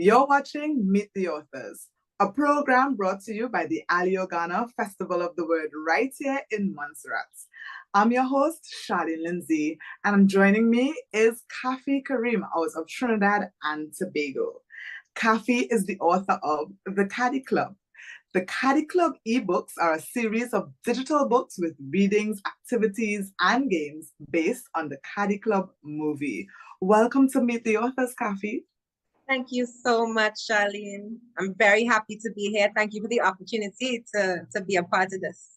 You're watching Meet the Authors, a program brought to you by the Alliouagana Festival of the Word right here in Montserrat. I'm your host, Charlene Lindsay, and joining me is Kafi Kareem out of Trinidad and Tobago. Kafi is the author of The Caddy Club. The Caddy Club ebooks are a series of digital books with readings, activities, and games based on the Caddy Club movie. Welcome to Meet the Authors, Kafi. Thank you so much, Charlene. I'm very happy to be here. Thank you for the opportunity to be a part of this.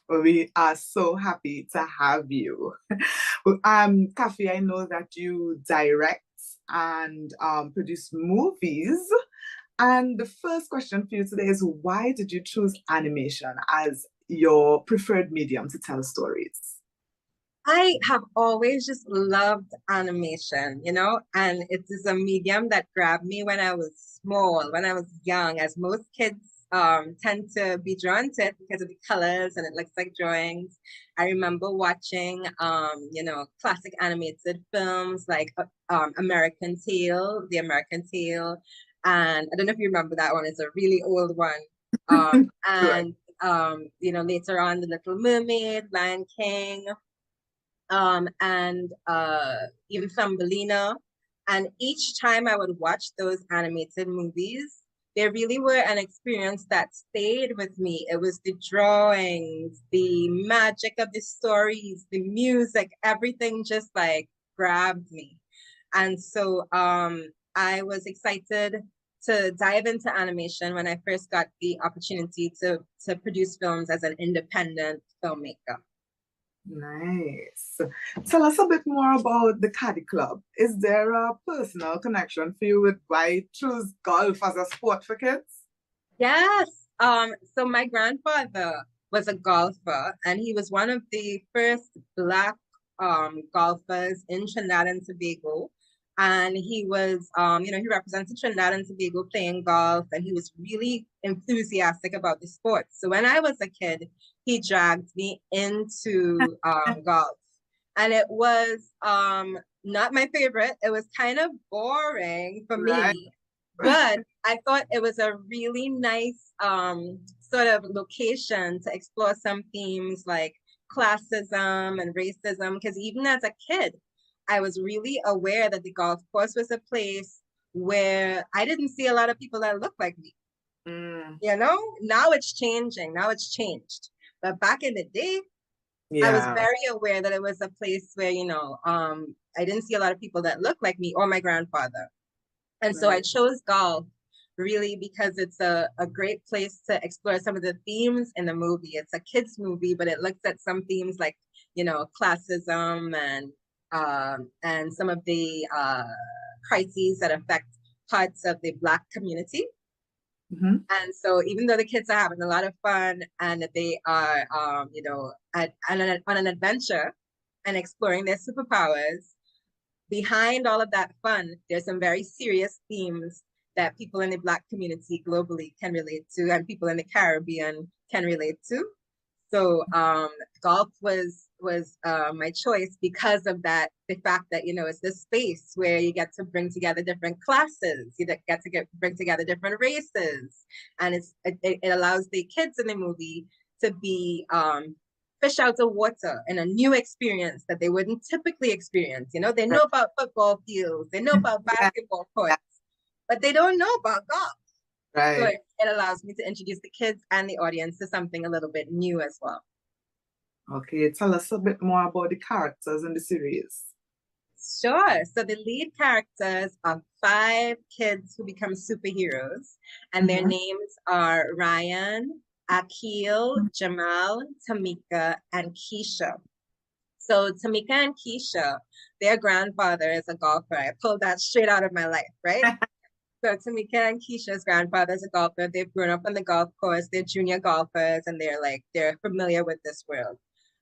We are so happy to have you. Kafi, I know that you direct and produce movies. And the first question for you today is, why did you choose animation as your preferred medium to tell stories? I have always just loved animation, and it is a medium that grabbed me when I was small, when I was young, as most kids tend to be drawn to it because of the colors and it looks like drawings. I remember watching, classic animated films like American Tail, The American Tail, and I don't know if you remember that one. It's a really old one. And later on, The Little Mermaid, Lion King, and even Thumbelina. And each time I would watch those animated movies, they really were an experience that stayed with me. It was the drawings, the magic of the stories, the music, everything just like grabbed me. And so I was excited to dive into animation when I first got the opportunity to produce films as an independent filmmaker. Nice. Tell us a bit more about the Caddy Club. Is there a personal connection for you with why you choose golf as a sport for kids? Yes. So my grandfather was a golfer, and he was one of the first Black golfers in Trinidad and Tobago. And he was, he represented Trinidad and Tobago playing golf, and he was really enthusiastic about the sport. So when I was a kid, he dragged me into golf. And it was not my favorite. It was kind of boring for me, but I thought it was a really nice sort of location to explore some themes like classism and racism, because even as a kid, I was really aware that the golf course was a place where I didn't see a lot of people that looked like me. Now it's changing. Now it's changed. But back in the day, I was very aware that it was a place where, I didn't see a lot of people that looked like me or my grandfather. And so I chose golf really because it's a great place to explore some of the themes in the movie. It's a kids movie, but it looks at some themes like, classism and some of the crises that affect parts of the Black community. Mm-hmm. And so even though the kids are having a lot of fun and they are, on an adventure and exploring their superpowers, behind all of that fun, there's some very serious themes that people in the Black community globally can relate to and people in the Caribbean can relate to. So golf was my choice because of that, the fact that, it's this space where you get to bring together different classes, you get to bring together different races. And it allows the kids in the movie to be fish out of water in a new experience that they wouldn't typically experience. They know about football fields, they know about basketball courts, but they don't know about golf. Right. So it allows me to introduce the kids and the audience to something a little bit new as well. Okay, tell us a bit more about the characters in the series. Sure. So the lead characters are 5 kids who become superheroes, and their names are Ryan, Akil, Jamal, Tamika, and Keisha. So Tamika and Keisha, their grandfather is a golfer. I pulled that straight out of my life, right? So Tamika and Keisha's grandfather is a golfer. They've grown up on the golf course. They're junior golfers, and they're familiar with this world.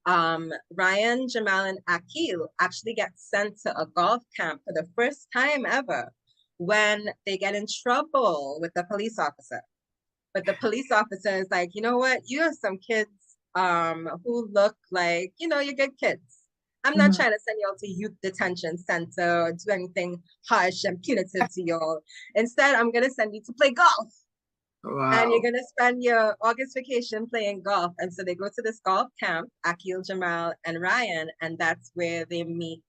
Ryan, Jamal, and Akil actually get sent to a golf camp for the first time ever when they get in trouble with the police officer. But the police officer is like, you know what? You have some kids who look like, you're good kids. I'm not trying to send y'all to youth detention center or do anything harsh and punitive to y'all. Instead, I'm gonna send you to play golf. And you're Wow. gonna spend your August vacation playing golf. And so they go to this golf camp, Akil, Jamal, and Ryan, and that's where they meet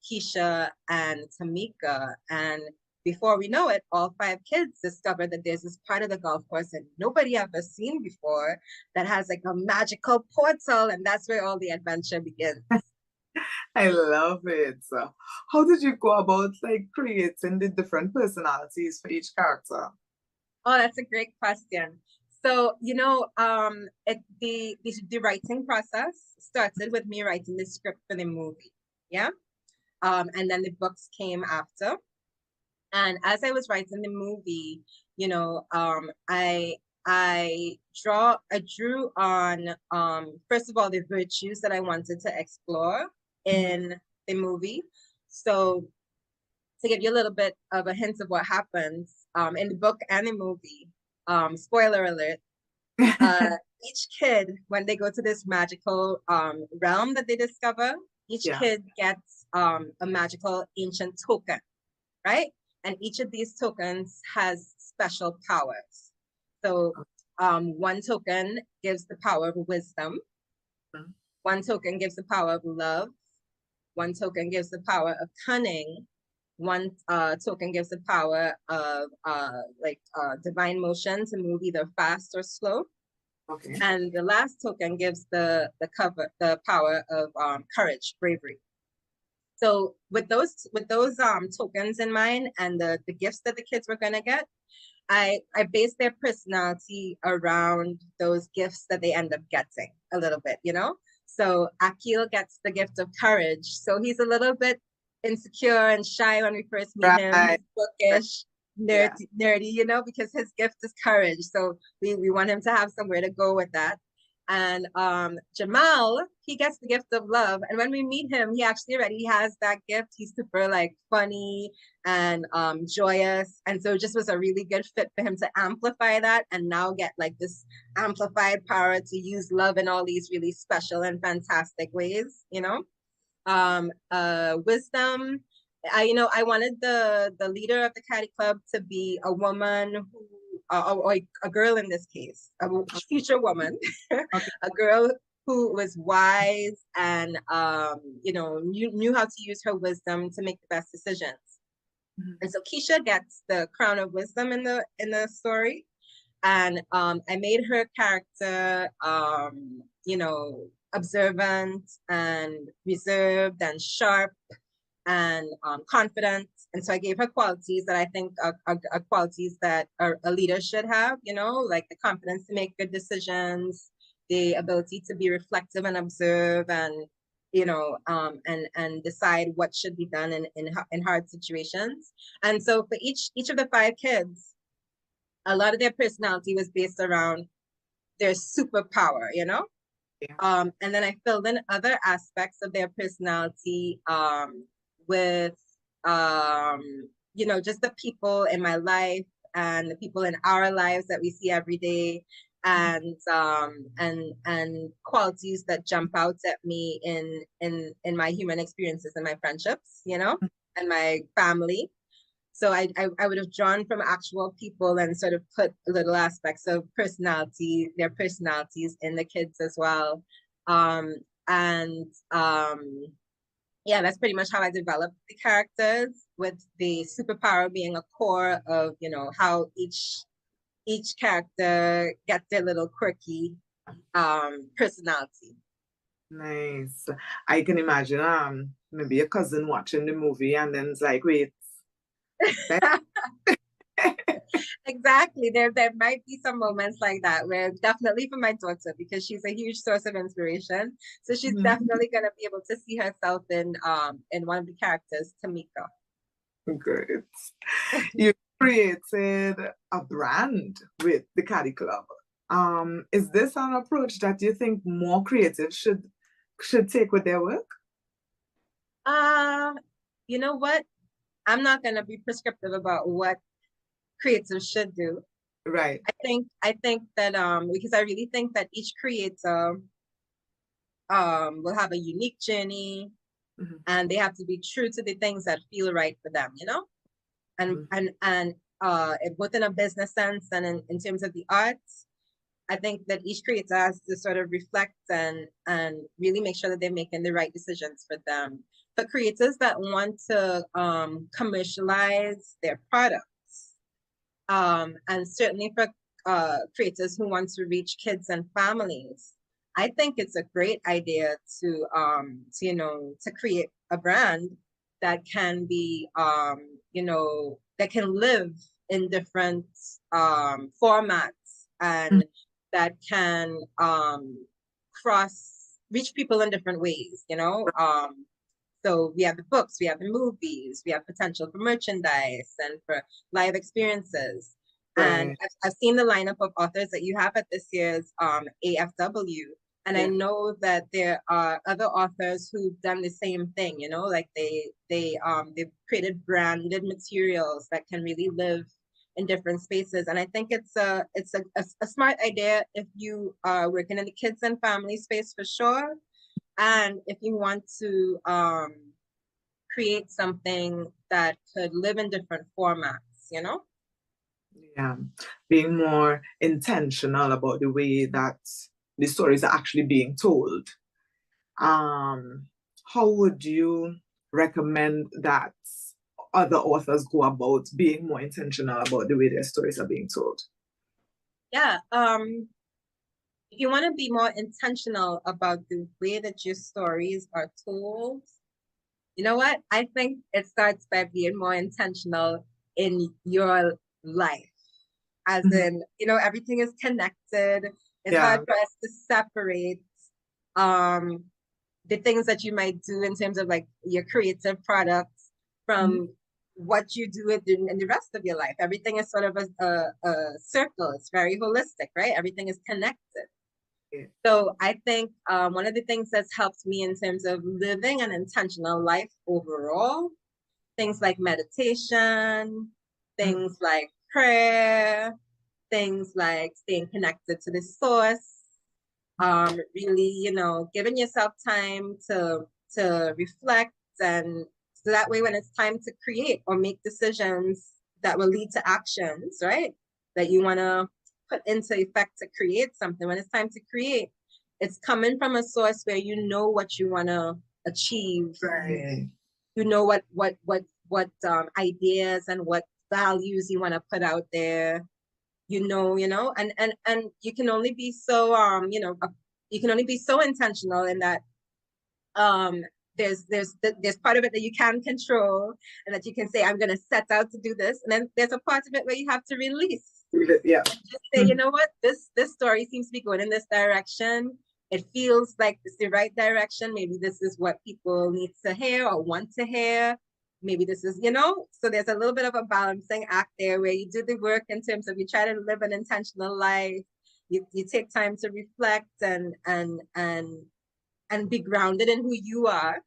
Keisha and Tamika. And before we know it, all five kids discover that there's this part of the golf course that nobody ever seen before that has like a magical portal, and that's where all the adventure begins. I love it. So, how did you go about like creating the different personalities for each character? Oh, that's a great question. So, the writing process started with me writing the script for the movie. Yeah. And then the books came after. And as I was writing the movie, I drew on first of all the virtues that I wanted to explore in the movie. So to give you a little bit of a hint of what happens in the book and the movie, spoiler alert, each kid, when they go to this magical realm that they discover, each Yeah. kid gets a magical ancient token, right? And each of these tokens has special powers. So one token gives the power of wisdom. One token gives the power of love. One token gives the power of cunning. One token gives the power of divine motion to move either fast or slow. Okay. And the last token gives the power of courage, bravery. So with those tokens in mind and the gifts that the kids were gonna get, I based their personality around those gifts that they end up getting a little bit, So Akil gets the gift of courage. So he's a little bit insecure and shy when we first meet him. He's bookish, nerdy, because his gift is courage. So we want him to have somewhere to go with that. And Jamal, he gets the gift of love. And when we meet him, he actually already has that gift. He's super funny and joyous. And so it just was a really good fit for him to amplify that and now get this amplified power to use love in all these really special and fantastic ways, wisdom. I wanted the leader of the Caddy Club to be a woman who or a girl in this case, a future woman, a girl who was wise and knew how to use her wisdom to make the best decisions. And so Keisha gets the crown of wisdom in the story, and I made her character observant and reserved and sharp and confident. And so I gave her qualities that I think are qualities that a leader should have, like the confidence to make good decisions, the ability to be reflective and observe and, and decide what should be done in hard situations. And so for each of the five kids, a lot of their personality was based around their superpower, Yeah. And then I filled in other aspects of their personality with just the people in my life and the people in our lives that we see every day, and qualities that jump out at me in my human experiences and my friendships, and my family. So I would have drawn from actual people and sort of put little aspects of their personalities in the kids as well. Yeah, that's pretty much how I developed the characters, with the superpower being a core of, how each character gets their little quirky personality. Nice. I can imagine maybe a cousin watching the movie and then it's like, wait. Exactly. There might be some moments like that where definitely for my daughter, because she's a huge source of inspiration. So she's definitely gonna be able to see herself in one of the characters, Tamika. Great. You created a brand with the Caddy Club. Is this an approach that you think more creatives should take with their work? You know what? I'm not gonna be prescriptive about what creatives should do. Right. I think that because I really think that each creator will have a unique journey Mm-hmm. and they have to be true to the things that feel right for them, you know? And both in a business sense and in terms of the arts, I think that each creator has to sort of reflect and really make sure that they're making the right decisions for them. For creators that want to commercialize their products, and certainly for creators who want to reach kids and families, I think it's a great idea to create a brand that can be that can live in different formats and that can reach people in different ways, you know. So we have the books, we have the movies, we have potential for merchandise and for live experiences. Right. And I've seen the lineup of authors that you have at this year's AFW. And I know that there are other authors who've done the same thing, you know, like they've created branded materials that can really live in different spaces. And I think it's a smart idea if you are working in the kids and family space for sure. And if you want to create something that could live in different formats, you know? Yeah, being more intentional about the way that the stories are actually being told. How would you recommend that other authors go about being more intentional about the way their stories are being told? Yeah, if you want to be more intentional about the way that your stories are told, you know what? I think it starts by being more intentional in your life. As in, you know, everything is connected. It's hard for us to separate the things that you might do in terms of like your creative products from what you do in the rest of your life. Everything is sort of a circle. It's very holistic, right? Everything is connected. So I think one of the things that's helped me in terms of living an intentional life overall, things like meditation, things like prayer, things like staying connected to the source, really, you know, giving yourself time to reflect, and so that way when it's time to create or make decisions that will lead to actions, right? That you want to put into effect to create something. When it's time to create, it's coming from a source where you know what you want to achieve. Right. You know what ideas and what values you want to put out there. You know, and you can only be so you can only be so intentional in that there's part of it that you can control and that you can say, I'm going to set out to do this, and then there's a part of it where you have to release. Yeah. Just say, you know what, this story seems to be going in this direction. It feels like it's the right direction. Maybe this is what people need to hear or want to hear. Maybe this is, you know, so there's a little bit of a balancing act there where you do the work in terms of you try to live an intentional life. You take time to reflect and be grounded in who you are,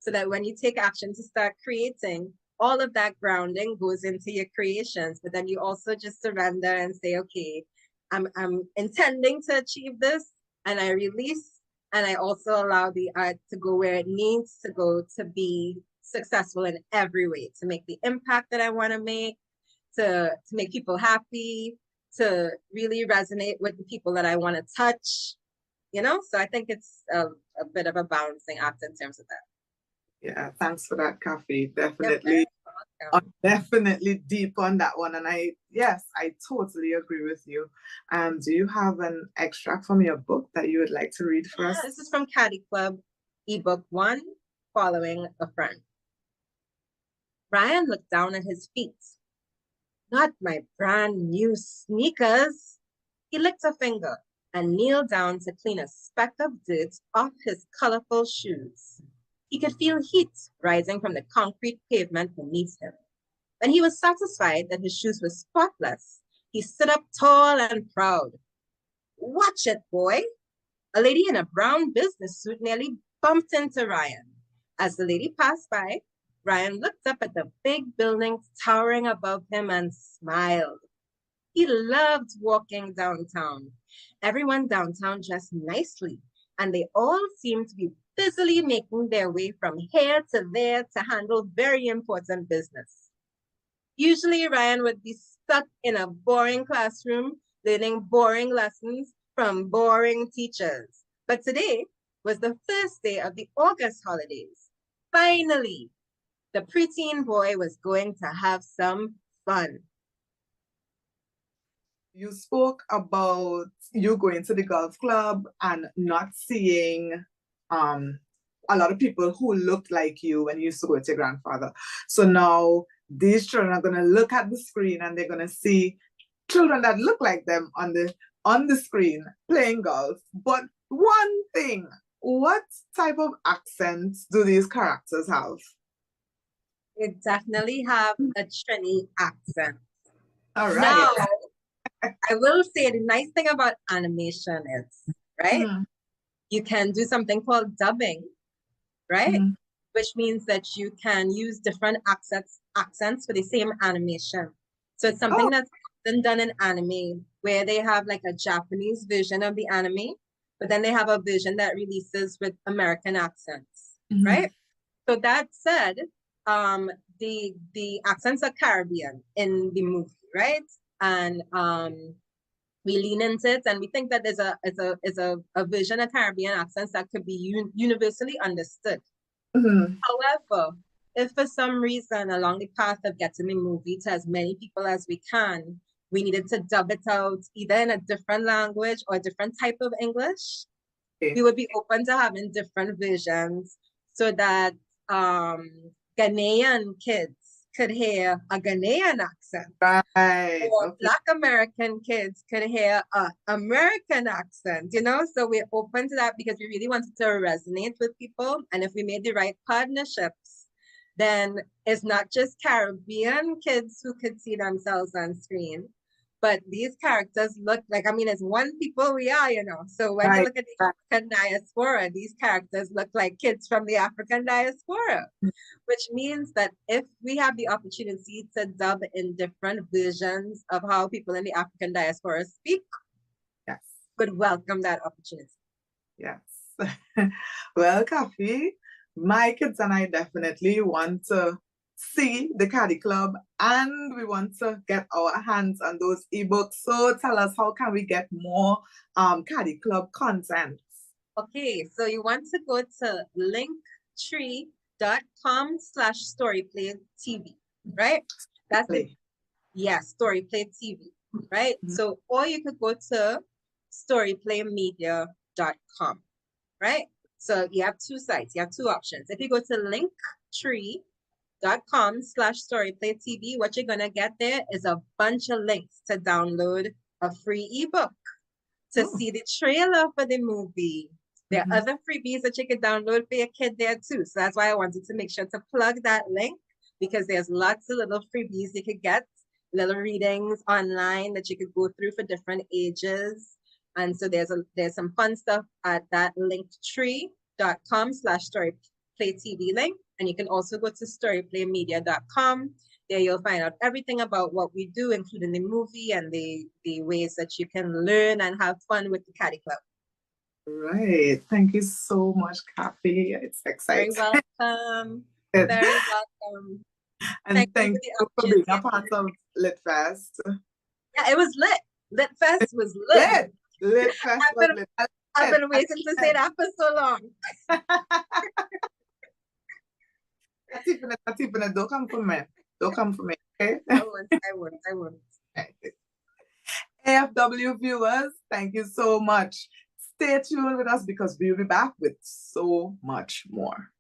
so that when you take action to start creating, all of that grounding goes into your creations. But then you also just surrender and say, okay, I'm intending to achieve this, and I release, and I also allow the art to go where it needs to go to be successful in every way, to make the impact that I want to make, to make people happy, to really resonate with the people that I want to touch, you know? So I think it's a bit of a balancing act in terms of that. Yeah, thanks for that, Kafi. Definitely. I'm definitely deep on that one. And I totally agree with you. Do you have an extract from your book that you would like to read for us? This is from Caddy Club, ebook 1, Following a Friend. Ryan looked down at his feet. Not my brand new sneakers. He licked a finger and kneeled down to clean a speck of dirt off his colorful shoes. He could feel heat rising from the concrete pavement beneath him. When he was satisfied that his shoes were spotless, he stood up tall and proud. Watch it, boy. A lady in a brown business suit nearly bumped into Ryan. As the lady passed by, Ryan looked up at the big buildings towering above him and smiled. He loved walking downtown. Everyone downtown dressed nicely, and they all seem to be busily making their way from here to there to handle very important business. Usually, Ryan would be stuck in a boring classroom, learning boring lessons from boring teachers. But today was the first day of the August holidays. Finally, the preteen boy was going to have some fun. You spoke about you going to the golf club and not seeing a lot of people who looked like you when you used to go with your grandfather. So now these children are going to look at the screen and they're going to see children that look like them on the screen playing golf. But one thing, what type of accents do these characters have? They definitely have a Trini accent. All right. Now, I will say the nice thing about animation is, right? You can do something called dubbing, right? Which means that you can use different accents for the same animation. So it's something that's often done in anime, where they have like a Japanese version of the anime, but then they have a version that releases with American accents, right? So that said, the accents are Caribbean in the movie, right? And we lean into it, and we think that there's a version of Caribbean accents that could be universally understood. However, if for some reason along the path of getting the movie to as many people as we can, we needed to dub it out either in a different language or a different type of English, we would be open to having different versions so that Ghanaian kids could hear a Ghanaian accent. Right. Or Black American kids could hear an American accent, you know? So we're open to that because we really wanted to resonate with people. And if we made the right partnerships, then it's not just Caribbean kids who could see themselves on screen, but these characters look like, I mean, it's one people we are, you know? So when you look at the African diaspora, these characters look like kids from the African diaspora, which means that if we have the opportunity to dub in different versions of how people in the African diaspora speak, would welcome that opportunity. Yes. Well, Kafi, my kids and I definitely want to see the Caddy Club and we want to get our hands on those ebooks. So tell us, how can we get more Caddy Club content? Okay, so you want to go to linktree.com/storyplaytv, right? That's it. Yes, Storyplay TV, right? So, or you could go to storyplaymedia.com, right? So you have two sites, you have two options. If you go to linktree.com/storyplaytv, what you're gonna get there is a bunch of links to download a free ebook, to see the trailer for the movie. There are other freebies that you can download for your kid there too. So that's why I wanted to make sure to plug that link, because there's lots of little freebies you could get, little readings online that you could go through for different ages. And so there's some fun stuff at that linktree.com/storyplaytv link. And you can also go to storyplaymedia.com. There you'll find out everything about what we do, including the movie and the ways that you can learn and have fun with the Caddy Club. Right. Thank you so much, Kafi. It's exciting. Very welcome. Very welcome. And thank you for being a part of LitFest. Yeah, it was lit. LitFest was lit. LitFest was lit. I've been waiting to say that for so long. Don't come for me. Don't come for me, okay? I won't. AFW viewers, thank you so much. Stay tuned with us because we'll be back with so much more.